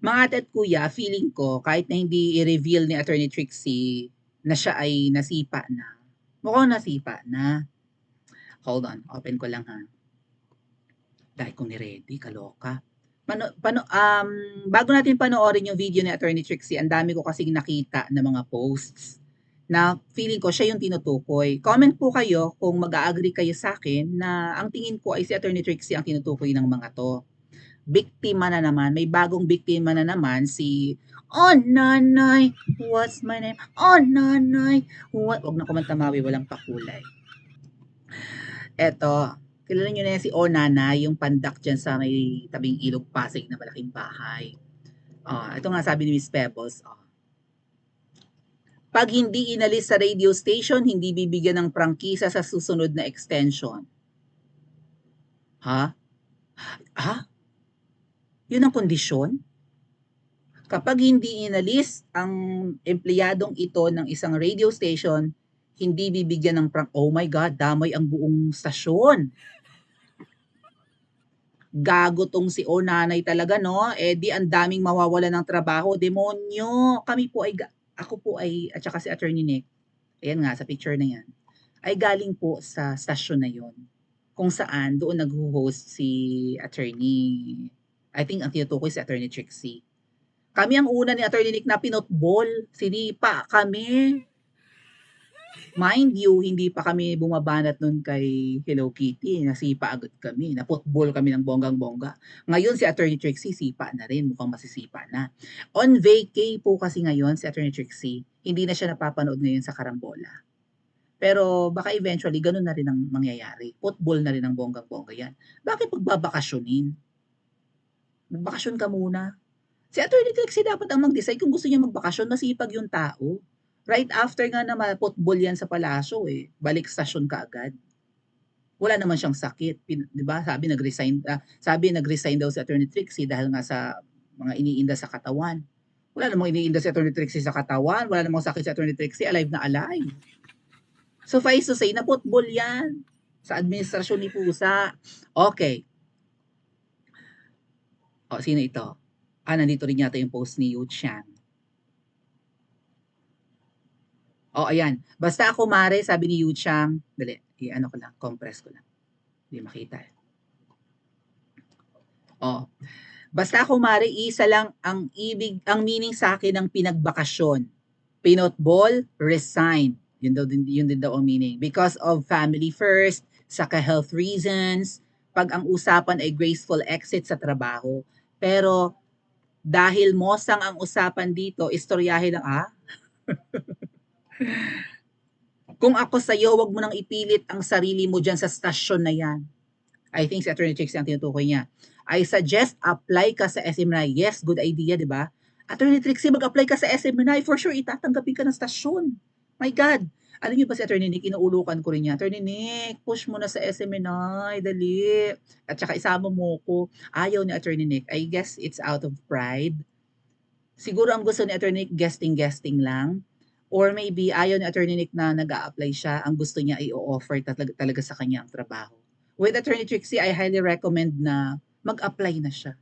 Mga ate at kuya, feeling ko kahit na hindi i-reveal ni Attorney Trixie na siya ay nasipa na. Mukhang nasipa na. Hold on, open ko lang ha. Dahil kong ni-ready, kaloka. Bago natin panoorin yung video ni Attorney Trixie, ang dami ko kasing nakita na mga posts na feeling ko siya yung tinutukoy. Comment po kayo kung mag-a-agree kayo sa akin na ang tingin ko ay si Attorney Trixie ang tinutukoy ng mga to. Biktima na naman, may bagong biktima na naman si Oh nanay, what's my name? Oh nanay, wag na kumanta Maui, walang pakulay. Eto, kilala nyo na yan si Oh nanay, yung pandak dyan sa may tabing ilog Pasig na malaking bahay. Ito nga sabi ni Miss Pebbles, pag hindi inalis sa radio station, hindi bibigyan ng prangkisa sa susunod na extension. Ha? Ha? Yun ang kondisyon? Kapag hindi inalis ang empleyadong ito ng isang radio station, hindi bibigyan ng oh my God, damay ang buong stasyon. Gago tong si O nanay talaga, no? Eh di ang daming mawawala ng trabaho. Demonyo! Kami po ay, ako po ay, at saka si Attorney Nick, ayan nga, sa picture na yan, ay galing po sa stasyon na yon kung saan doon nag-host si Attorney, I think ang tinutukoy si Attorney Trixie. Kami ang una ni Attorney Nick na pinotball. Sinipa kami. Mind you, hindi pa kami bumabanat nun kay Hello Kitty. Nasipa agad kami. Napotball kami ng bonggang-bongga. Ngayon si Attorney Trixie, sipa na rin. Mukhang masisipa na. On vacay po kasi ngayon si Attorney Trixie. Hindi na siya napapanood ngayon sa Karambola. Pero baka eventually, ganun na rin ang mangyayari. Football na rin ang bonggang-bongga yan. Bakit pagbabakasyonin? Magbakasyon ka muna. Si Attorney Trixie dapat ang mag-decide kung gusto niya magbakasyon, masipag yung tao. Right after nga na maputbol yan sa palasyo, balik stasyon ka agad. Wala naman siyang sakit, 'di ba? Sabi nag-resign daw si Attorney Trixie dahil nga sa mga iniinda sa katawan. Wala namang iniinda si Attorney Trixie sa katawan, wala namang sakit si Attorney Trixie, alive na alive. Suffice to say, naputbol yan sa administrasyon ni Pusa. Okay. Sino ito? Nandito rin yata yung post ni Yu Chan. Ayan. Basta ako, Mare, sabi ni Yu Chang, dali, ano ko lang, compress ko lang. Hindi makita. Basta ako, Mare, isa lang ang meaning sa akin ng pinagbakasyon. Pinotball, resign. Yun din daw ang meaning. Because of family first, saka health reasons, pag ang usapan ay graceful exit sa trabaho. Pero dahil mosang ang usapan dito, istoryahin ng Kung ako sa'yo, wag mo nang ipilit ang sarili mo dyan sa stasyon na yan. I think si Attorney Trixie ang tinutukoy niya. I suggest apply ka sa SMNI. Yes, good idea, di ba? Attorney Trixie, mag-apply ka sa SMNI. For sure, itatanggapin ka ng stasyon. My God. Alam niyo ba si Attorney Nick, inuulukan ko rin niya. Attorney Nick, push mo na sa SMNI, dali. At saka isama mo ko. Ayaw ni Attorney Nick. I guess it's out of pride. Siguro ang gusto ni Attorney Nick, guesting lang. Or maybe ayaw ni Attorney Nick na nag-a-apply siya. Ang gusto niya i-offer talaga sa kanya ang trabaho. With Attorney Trixie, I highly recommend na mag-apply na siya.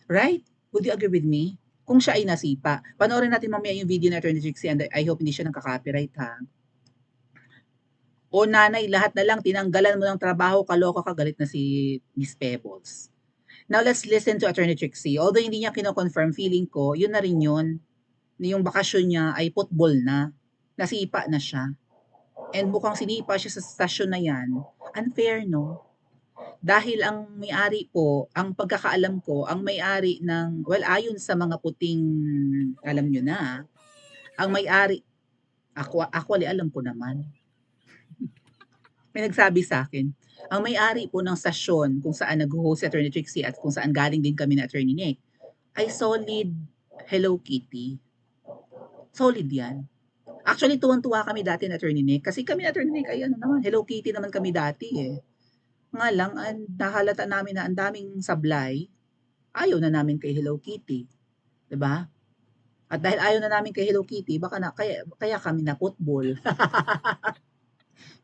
Right? Would you agree with me? Kung siya ay nasipa. Panoorin natin mamaya yung video ni Attorney Trixie and I hope hindi siya nagka-copyright ha. O nanay, lahat na lang, tinanggalan mo ng trabaho, kaloka ka, galit na si Miss Pebbles. Now let's listen to Attorney Trixie. Although hindi niya kino-confirm, feeling ko, yun na rin yun. Yung bakasyon niya ay football na. Nasipa na siya. And mukhang sinipa siya sa stasyon na yan. Unfair, no? Dahil ang may-ari po, ang pagkakaalam ko, ang may-ari ng, well, ayon sa mga puting, alam nyo na, ang may-ari, actually, alam ko naman. May nagsabi sa akin, ang may-ari po ng stasyon kung saan nag-host si Attorney Trixie at kung saan galing din kami na Attorney Nick, ay solid Hello Kitty. Solid yan. Actually, tuwang-tuwa kami dati na Attorney Nick. Kasi kami na Attorney Nick, ay ano naman, Hello Kitty naman kami dati eh. Nga lang, nahalata namin na ang daming sablay, ayaw na namin kay Hello Kitty. 'Di ba? At dahil ayaw na namin kay Hello Kitty, kaya kami na football.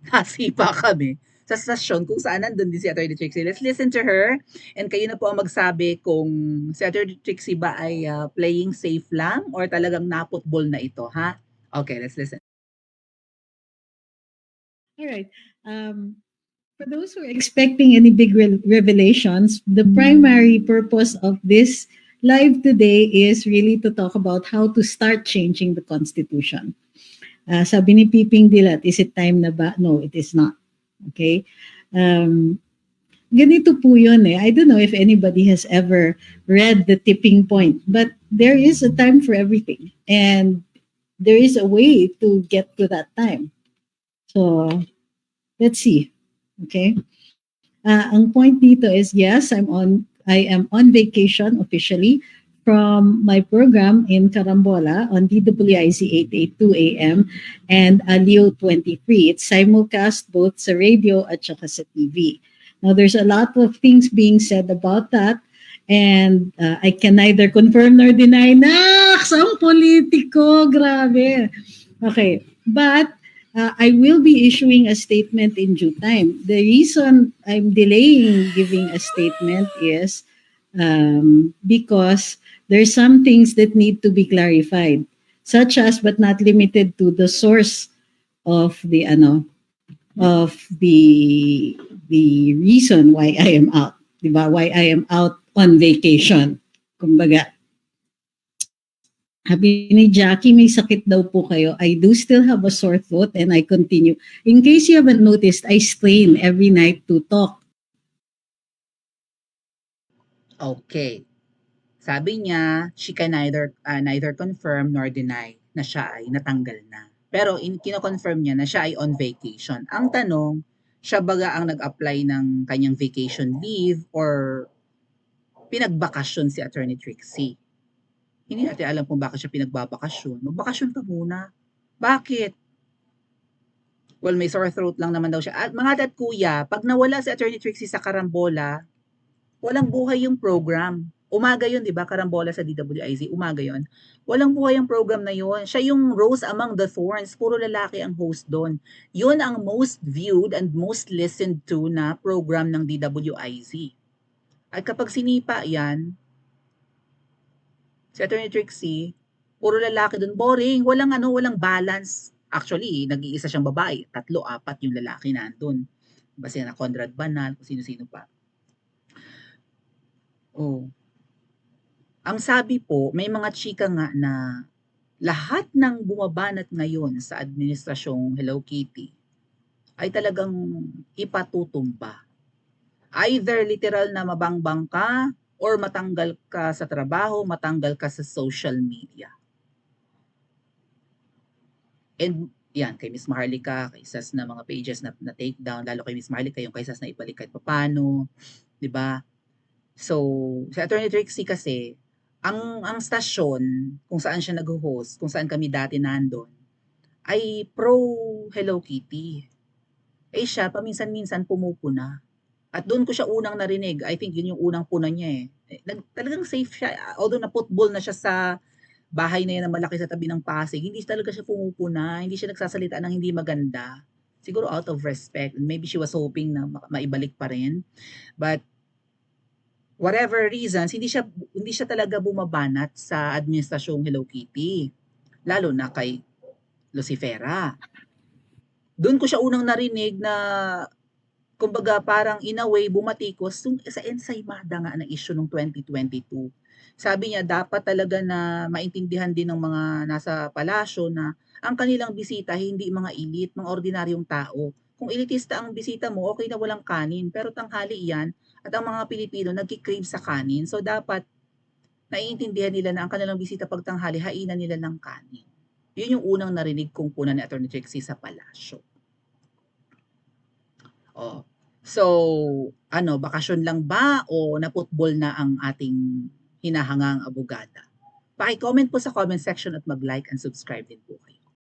Nasipa kami sa stasyon kung saan nandun din si Attorney Trixie. Let's listen to her and kayo na po ang magsabi kung si Attorney Trixie ba ay playing safe lang or talagang naputbol na ito, ha? Okay, let's listen. All right. For those who are expecting any big revelations, the primary purpose of this live today is really to talk about how to start changing the Constitution. Sabi ni Piping Dilat, is it time na ba? No, it is not. Okay? Ganito po yun eh. I don't know if anybody has ever read The Tipping Point, but there is a time for everything. And there is a way to get to that time. So, let's see. Okay? Ang point dito is, yes, I am on vacation officially from my program in Carambola on DWIZ 882 AM and Alio 23. It's simulcast both sa radio at saka sa TV. Now, there's a lot of things being said about that, and I can neither confirm nor deny. Naks! Ang politiko! Grabe! Okay, but I will be issuing a statement in due time. The reason I'm delaying giving a statement is because there's some things that need to be clarified, such as but not limited to the source of the reason why I am out, diba? Why I am out on vacation. Kumbaga, sabi ni Jackie, may sakit daw po kayo. I do still have a sore throat and I continue. In case you haven't noticed, I strain every night to talk. Okay. Sabi niya, she can neither confirm nor deny na siya ay natanggal na. Pero kino-confirm niya na siya ay on vacation. Ang tanong, siya baga ang nag-apply ng kanyang vacation leave or pinagbakasyon si Attorney Trixie? Hindi natin alam kung bakit siya pinagbabakasyon. Magbakasyon ka muna. Bakit? Well, may sore throat lang naman daw siya. At mga dad kuya, pag nawala si Attorney Trixie sa Carambola, walang buhay yung program. Umaga yun, di ba? Carambola sa DWIZ. Umaga yun. Walang buhay yung program na yun. Siya yung Rose Among the Thorns. Puro lalaki ang host doon. Yun ang most viewed and most listened to na program ng DWIZ. At kapag sinipa yan, si Attorney Trixie, puro lalaki doon. Boring. Walang balance. Actually, nag-iisa siyang babae. 3, 4 yung lalaki nandun. Basta na Conrad Banal, kung sino-sino pa. Oh. Ang sabi po, may mga chika nga na lahat ng bumabanat ngayon sa administrasyong Hello Kitty ay talagang ipatutumba. Either literal na mabangbang ka or matanggal ka sa trabaho, matanggal ka sa social media. And yan, kay Miss Maharlika, kay Sas na mga pages na take down, lalo kay Miss Maharlika, yung kay Sas na ibalik kahit papano, di ba? So, si Attorney Trixie kasi, ang stasyon kung saan siya nag-host, kung saan kami dati nandun, ay pro Hello Kitty. Eh siya, paminsan-minsan pumupuna. At doon ko siya unang narinig. I think yun yung unang puna niya eh. Talagang safe siya. Although na-football na siya sa bahay na yan na malaki sa tabi ng Pasig, hindi talaga siya pumupuna. Hindi siya nagsasalita ng hindi maganda. Siguro out of respect. Maybe she was hoping na maibalik pa rin. But whatever reasons, hindi siya talaga bumabanat sa administrasyong Hello Kitty. Lalo na kay Lucifera. Doon ko siya unang narinig na kumbaga parang in a way bumatikos sa ensaymada nga na issue ng 2022. Sabi niya dapat talaga na maintindihan din ng mga nasa palasyo na ang kanilang bisita hindi mga elite, mga ordinaryong tao. Kung elitista ang bisita mo, okay na walang kanin. Pero tanghali yan at ang mga Pilipino nagki-crave sa kanin. So dapat naiintindihan nila na ang kanilang bisita pag tanghali, hainan nila ng kanin. Yun yung unang narinig kong puna ni Atty. Trixie sa palasyo. Oh. So, bakasyon lang ba o naputbol na ang ating hinahangang abogada? Paki-comment po sa comment section at mag-like and subscribe din po kayo.